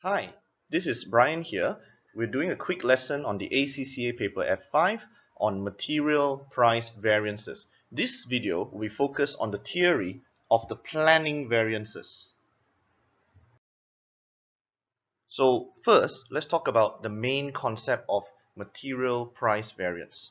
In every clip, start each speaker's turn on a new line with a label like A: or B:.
A: Hi, this is Brian here. We're doing a quick lesson on the ACCA paper F5 on material price variances. This video will focus on the theory of the planning variances. So first, let's talk about the main concept of material price variance.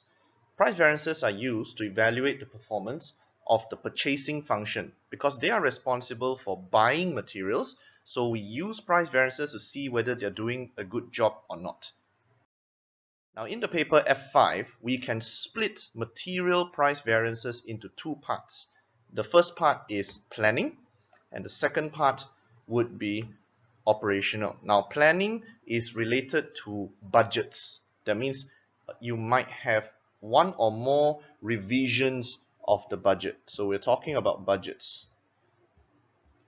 A: Price variances are used to evaluate the performance of the purchasing function because they are responsible for buying materials. So we use price variances to see whether they're doing a good job or not. Now in the paper F5, we can split material price variances into two parts. The first part is planning, and the second part would be operational. Now planning is related to budgets. That means you might have one or more revisions of the budget. So we're talking about budgets.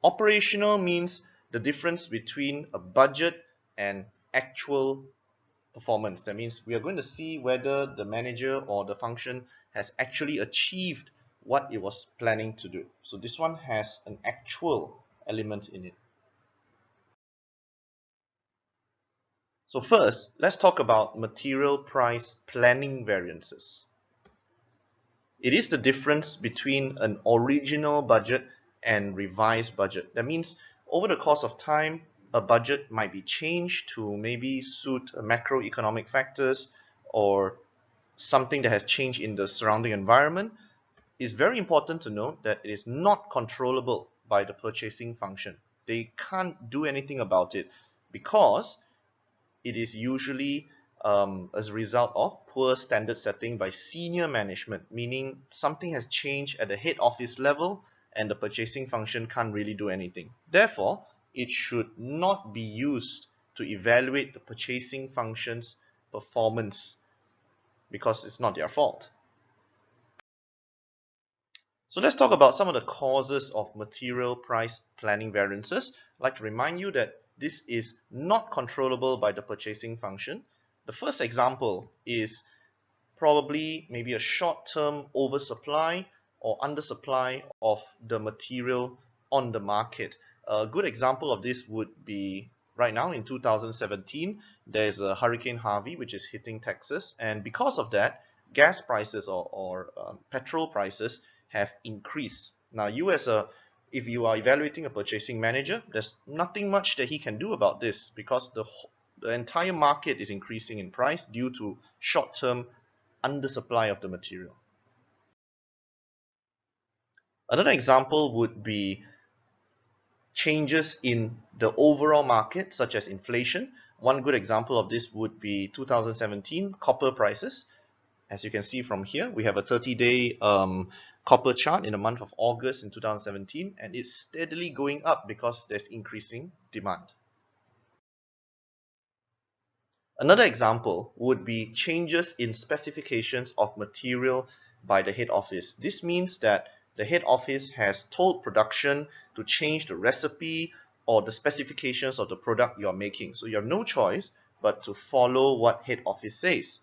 A: Operational means the difference between a budget and actual performance. That means we are going to see whether the manager or the function has actually achieved what it was planning to do. So this one has an actual element in it. So first, let's talk about material price planning variances. It is the difference between an original budget and revised budget. That means over the course of time, a budget might be changed to maybe suit macroeconomic factors or something that has changed in the surrounding environment. It's very important to note that it is not controllable by the purchasing function. They can't do anything about it because it is usually as a result of poor standard setting by senior management, meaning something has changed at the head office level and the purchasing function can't really do anything. Therefore, it should not be used to evaluate the purchasing function's performance because it's not their fault. So let's talk about some of the causes of material price planning variances. I'd like to remind you that this is not controllable by the purchasing function. The first example is probably maybe a short-term oversupply or undersupply of the material on the market. A good example of this would be right now in 2017, there's a Hurricane Harvey which is hitting Texas, and because of that, gas prices or petrol prices have increased. Now if you are evaluating a purchasing manager, there's nothing much that he can do about this because the entire market is increasing in price due to short-term undersupply of the material. Another example would be changes in the overall market, such as inflation. One good example of this would be 2017 copper prices. As you can see from here, we have a 30-day copper chart in the month of August in 2017, and it's steadily going up because there's increasing demand. Another example would be changes in specifications of material by the head office. This means that the head office has told production to change the recipe or the specifications of the product you are making. So you have no choice but to follow what head office says.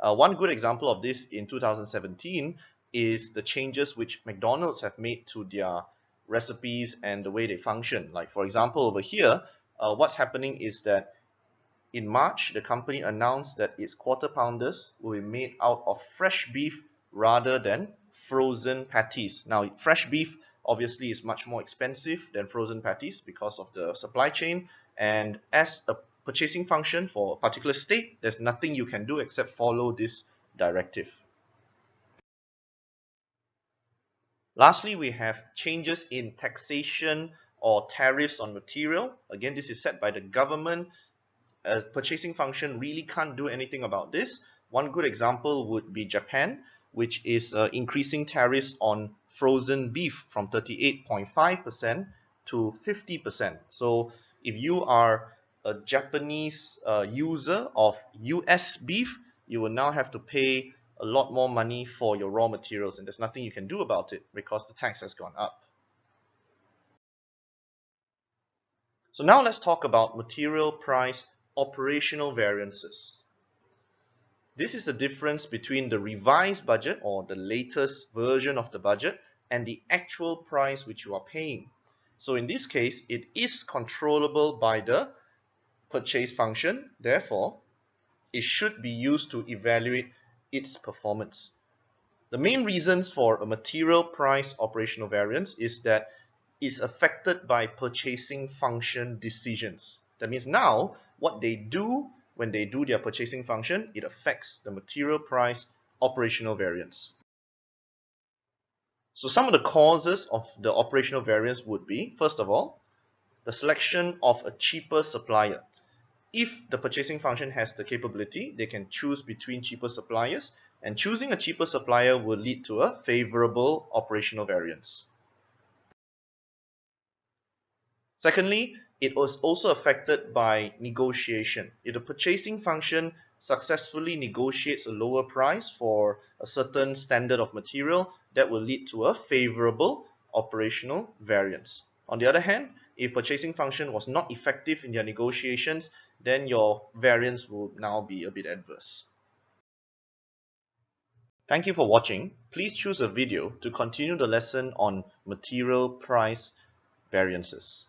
A: One good example of this in 2017 is the changes which McDonald's have made to their recipes and the way they function. Like for example over here, what's happening is that in March, the company announced that its quarter pounders will be made out of fresh beef rather than frozen patties. Now, fresh beef obviously is much more expensive than frozen patties because of the supply chain, and as a purchasing function for a particular state, there's nothing you can do except follow this directive. Lastly, we have changes in taxation or tariffs on material. Again, this is set by the government. A purchasing function really can't do anything about this. One good example would be Japan, which is increasing tariffs on frozen beef from 38.5% to 50%. So if you are a Japanese user of US beef, you will now have to pay a lot more money for your raw materials, and there's nothing you can do about it because the tax has gone up. So now let's talk about material price operational variances. This is the difference between the revised budget or the latest version of the budget and the actual price which you are paying. So in this case, it is controllable by the purchase function, therefore, it should be used to evaluate its performance. The main reasons for a material price operational variance is that it's affected by purchasing function decisions. That means now what they do when they do their purchasing function, it affects the material price operational variance. So some of the causes of the operational variance would be, first of all, the selection of a cheaper supplier. If the purchasing function has the capability, they can choose between cheaper suppliers, and choosing a cheaper supplier will lead to a favorable operational variance. Secondly, it was also affected by negotiation. If the purchasing function successfully negotiates a lower price for a certain standard of material, that will lead to a favorable operational variance. On the other hand, if purchasing function was not effective in their negotiations, then your variance will now be a bit adverse. Thank you for watching. Please choose a video to continue the lesson on material price variances.